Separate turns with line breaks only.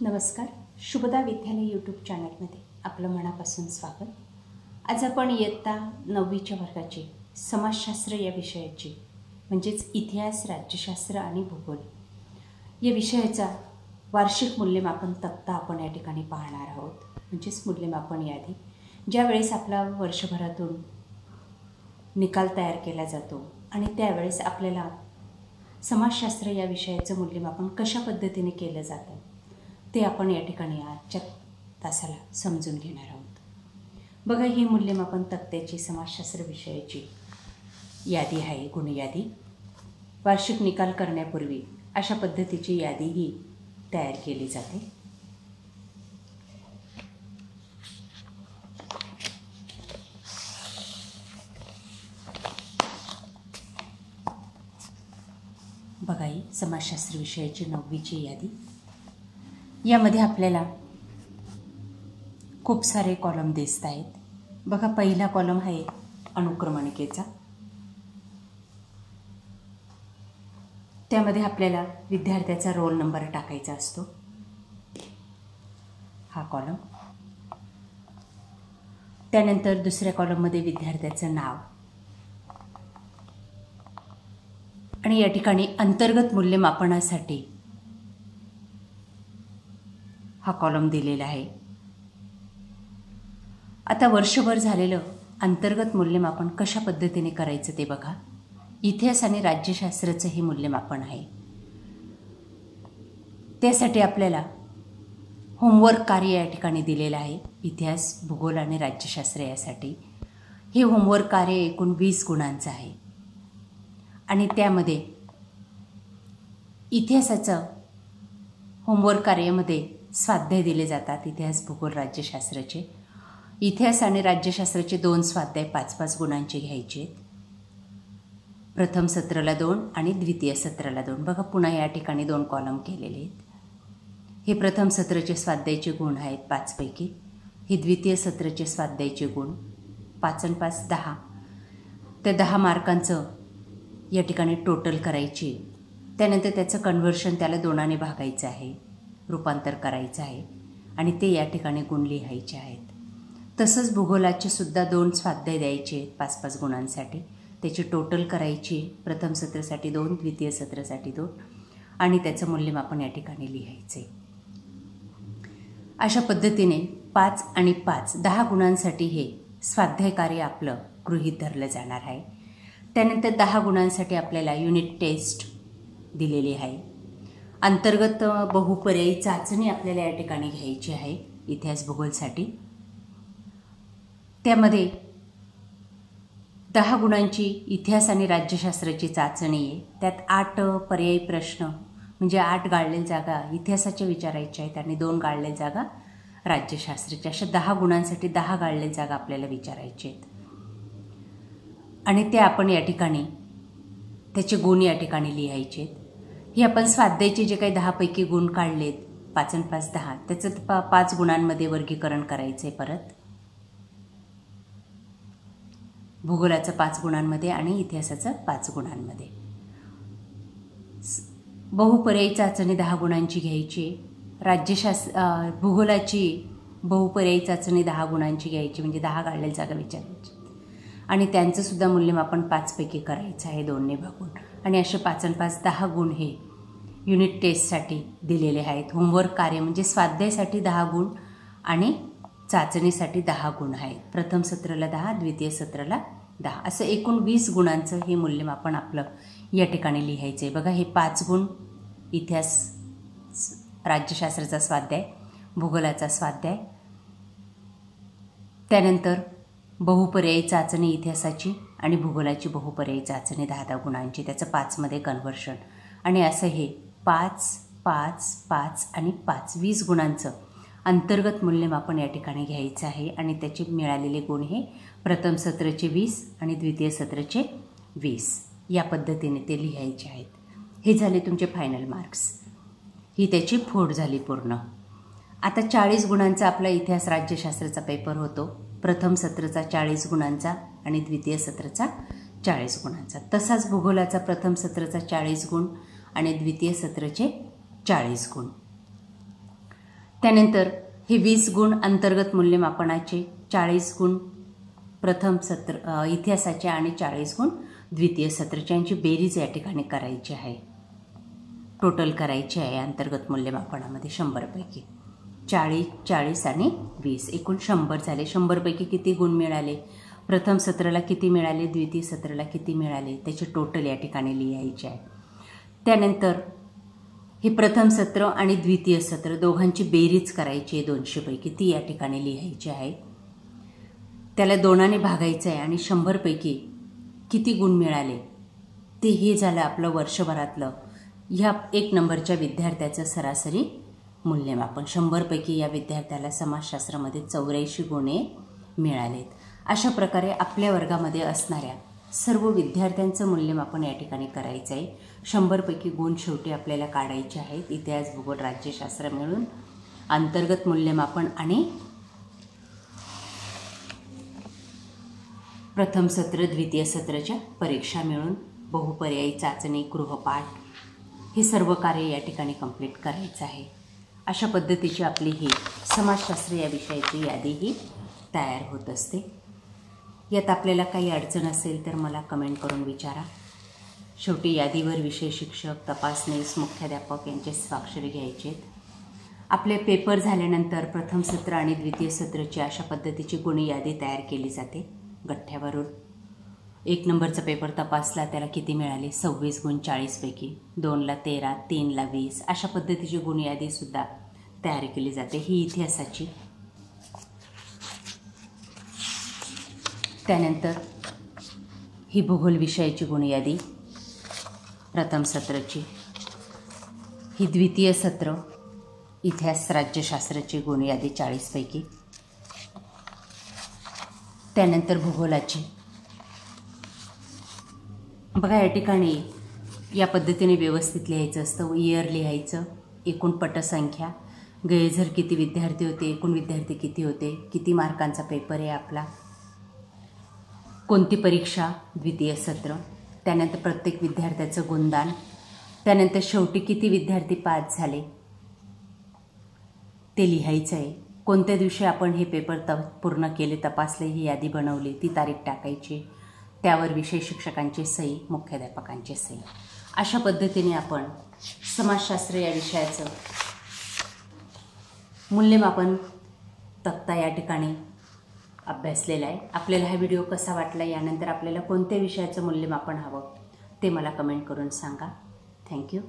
नमस्कार. शुभदा विद्यालय यूट्यूब चॅनलमध्ये आपलं मनापासून स्वागत. आज आपण इयत्ता 9वीच्या वर्गाची समाजशास्त्र या विषयाची म्हणजेच इतिहास, राज्यशास्त्र आणि भूगोल या विषयाचा वार्षिक मूल्यमापन तक्ता आपण या ठिकाणी पाहणार आहोत. म्हणजेच मूल्यमापन यादी, ज्यावेळेस आपला वर्षभरातून निकाल तयार केला जातो आणि त्यावेळेस आपल्याला समाजशास्त्र या विषयाचं मूल्यमापन कशा पद्धतीने केलं जातं ते आपण या ठिकाणी आजच्या तासाला समजून घेणार आहोत. बघा, ही मूल्यमापन तक्त्याची समाजशास्त्र विषयाची यादी आहे, गुणयादी. वार्षिक निकाल करण्यापूर्वी अशा पद्धतीची यादी ही तयार केली जाते. बघा, ही समाजशास्त्र विषयाची 9वीची यादी. यामध्ये आपल्याला खूप सारे कॉलम दिसत आहेत. बघा, पहिला कॉलम आहे अनुक्रमणिकेचा. त्यामध्ये आपल्याला विद्यार्थ्याचा रोल नंबर टाकायचा असतो, हा कॉलम. त्यानंतर दुसऱ्या कॉलममध्ये विद्यार्थ्याचं नाव आणि या ठिकाणी अंतर्गत मूल्यमापनासाठी हा कॉलम दिलेला आहे. आता वर्षभर झालेलं अंतर्गत मूल्यमापन कशा पद्धतीने करायचं ते बघा. इतिहास आणि राज्यशास्त्राचं हे मूल्यमापन आहे. त्यासाठी आपल्याला होमवर्क कार्य या ठिकाणी दिलेलं आहे. इतिहास, भूगोल आणि राज्यशास्त्र यासाठी हे होमवर्क कार्य एकूण 20 गुणांचं आहे. आणि त्यामध्ये इतिहासाचं होमवर्क कार्यामध्ये स्वाध्याय दिले जातात. इतिहास, भूगोल, राज्यशास्त्राचे. इतिहास आणि राज्यशास्त्राचे 2 स्वाध्याय 5-5 गुणांचे घ्यायचे. प्रथम सत्राला 2 आणि द्वितीय सत्राला 2. बघा, पुन्हा या ठिकाणी 2 कॉलम केलेले आहेत. हे प्रथम सत्राचे स्वाध्यायचे गुण आहेत 5 पैकी. हे द्वितीय सत्राचे स्वाध्यायचे गुण 5 आणि 5 10. त्या 10 मार्कांचं या ठिकाणी टोटल करायची. त्यानंतर त्याचं कन्व्हर्शन, त्याला 2ने भागायचं आहे, रूपांतर करायचं आहे आणि ते या ठिकाणी गुण लिहायचे आहेत. तसंच भूगोलाचे सुद्धा 2 स्वाध्याय द्यायचे 5-5 गुणांसाठी. त्याची टोटल करायची. प्रथम सत्रासाठी 2, द्वितीय सत्रासाठी 2 आणि त्याचं मूल्यमापन या ठिकाणी लिहायचे. अशा पद्धतीने 5 आणि 5 10 गुणांसाठी हे स्वाध्याय कार्य आपलं गृहीत धरलं जाणार आहे. त्यानंतर 10 गुणांसाठी आपल्याला युनिट टेस्ट दिलेली आहे. अंतर्गत बहुपर्यायी चाचणी आपल्याला या ठिकाणी घ्यायची आहे इतिहास, भूगोलसाठी. त्यामध्ये 10 गुणांची इतिहास आणि राज्यशास्त्राची चाचणी आहे. त्यात 8 पर्यायी प्रश्न म्हणजे 8 गाळलेल्या जागा इतिहासाच्या विचारायच्या आहेत आणि 2 गाळलेल्या जागा राज्यशास्त्राच्या. अशा 10 गुणांसाठी 10 गाळलेल्या जागा आपल्याला विचारायच्या आहेत आणि ते आपण या ठिकाणी त्याचे गुण या ठिकाणी लिहायचे आहेत. हे आपण स्वाध्यायाचे जे काही 10 पैकी गुण काढलेत 5 आणि 5 10, त्याचं 5 गुणांमध्ये वर्गीकरण करायचं आहे. परत भूगोलाचं 5 गुणांमध्ये आणि इतिहासाचं 5 गुणांमध्ये. बहुपर्यायी चाचणी 10 गुणांची घ्यायची. भूगोलाची बहुपर्यायी चाचणी 10 गुणांची घ्यायची म्हणजे 10 गाळलेल्या जागा विचारायची आणि त्यांचंसुद्धा मूल्यमापन 5 पैकी करायचं आहे 2ने भागून. आणि असे 5 आणि 5 10 गुण हे युनिट टेस्टसाठी दिलेले आहेत. होमवर्क कार्य म्हणजे स्वाध्यायासाठी 10 गुण आणि चाचणीसाठी 10 गुण आहेत. प्रथम सत्राला 10, द्वितीय सत्राला 10, असं एकूण 20 गुणांचं हे मूल्यमापन आपलं या ठिकाणी लिहायचं आहे. बघा, हे 5 गुण इतिहास, राज्यशास्त्राचा स्वाध्याय, भूगोलाचा स्वाध्याय. त्यानंतर बहुपर्यायी चाचणी इतिहासाची आणि भूगोलाची बहुपर्यायी चाचणी 10-10 गुणांची, त्याचं 5मध्ये कन्व्हर्शन. आणि असं हे 5, 5, 5 आणि 5 20 गुणांचं अंतर्गत मूल्यमापन या ठिकाणी घ्यायचं आहे आणि त्याचे मिळालेले गुण हे प्रथम सत्राचे 20 आणि द्वितीय सत्राचे 20 या पद्धतीने ते लिहायचे आहेत. हे झाले तुमचे फायनल मार्क्स. ही त्याची फोड झाली पूर्ण. आता 40 गुणांचा आपला इतिहास राज्यशास्त्राचा पेपर होतो. प्रथम सत्राचा 40 गुणांचा आणि द्वितीय सत्राचा 40 गुणांचा. तसाच भूगोलाचा प्रथम सत्राचा 40 गुण आणि द्वितीय सत्राचे 40 गुण. त्यानंतर हे 20 गुण अंतर्गत मूल्यमापनाचे, 40 गुण प्रथम सत्र इतिहासाचे आणि 40 गुण द्वितीय सत्राचे, यांची बेरीज या ठिकाणी करायची आहे. टोटल करायची आहे अंतर्गत मूल्यमापनामध्ये 100 पैकी. 40, 40 आणि 20 एकूण 100 झाले. 100 पैकी किती गुण मिळाले, प्रथम सत्राला किती मिळाले, द्वितीय सत्राला किती मिळाले, त्याचे टोटल या ठिकाणी लिहायचे आहे. त्यानंतर हे प्रथम सत्र आणि द्वितीय सत्र दोघांची बेरीज करायची आहे 200 पैकी, ती या ठिकाणी लिहायची आहे. त्याला 2ने भागायचं आहे आणि 100 पैकी किती गुण मिळाले ते हे झालं आपलं वर्षभरातलं ह्या 1 नंबरच्या विद्यार्थ्याचं सरासरी मूल्यमापन. 100 पैकी या विद्यार्थ्याला समाजशास्त्रामध्ये 84 गुणे मिळालेत. अशा प्रकारे आपल्या वर्गामध्ये असणाऱ्या सर्व विद्यार्थ्यांचं मूल्यमापन या ठिकाणी करायचं आहे. 100 पैकी गुण शेवटी आपल्याला काढायचे आहेत. इतिहास, भूगोल, राज्यशास्त्र मिळून अंतर्गत मूल्यमापन आणि प्रथम सत्र द्वितीय सत्राच्या परीक्षा मिळून बहुपर्यायी चाचणी, गृहपाठ हे सर्व कार्य या ठिकाणी कंप्लीट करायचं आहे. अशा पद्धतीची आपली ही समाजशास्त्र या विषयाची यादीही तयार होत असते. यात आपल्याला काही अडचण असेल तर मला कमेंट करून विचारा. शेवटी यादीवर विषय शिक्षक, तपासनीस, मुख्याध्यापक यांचे स्वाक्षरी घ्यायचे आहेत. आपले पेपर झाल्यानंतर प्रथम सत्र आणि द्वितीय सत्राची अशा पद्धतीची गुणी यादी तयार केली जाते गठ्ठ्यावरून. 1 नंबरचा पेपर तपासला, त्याला किती मिळाले, 26 गुण 40 पैकी, 2ला 13, 3ला 20 अशा पद्धतीची गुण यादीसुद्धा तयार केली जाते. ही इतिहासाची. त्यानंतर ही भूगोल विषयाची गुण यादी प्रथम सत्राची. ही द्वितीय सत्र इतिहास राज्यशास्त्राची गुण यादी 40 पैकी. त्यानंतर भूगोलाची. बघा या ठिकाणी या पद्धतीने व्यवस्थित लिहायचं असतं. इयर लिहायचं, एकूण पटसंख्या, गैरहजर किती विद्यार्थी होते, एकूण विद्यार्थी किती होते, किती मार्कांचा पेपर आहे आपला, कोणती परीक्षा, द्वितीय सत्र, त्यानंतर प्रत्येक विद्यार्थ्याचं गुणदान, त्यानंतर शेवटी किती विद्यार्थी पास झाले ते लिहायचं आहे. कोणत्या दिवशी आपण हे पेपर पूर्ण केले, तपासले, ही यादी बनवली, ती तारीख टाकायची. त्यावर विषय शिक्षकांची सही, मुख्याध्यापकांची सही. अशा पद्धतीने आपण समाजशास्त्र या विषयाचं मूल्यमापन तक्ता या ठिकाणी अभ्यासलेला आहे. आपल्याला हा व्हिडिओ कसा वाटला, यानंतर आपल्याला कोणत्या विषयाचं मूल्यमापन हवं ते मला कमेंट करून सांगा. थँक्यू.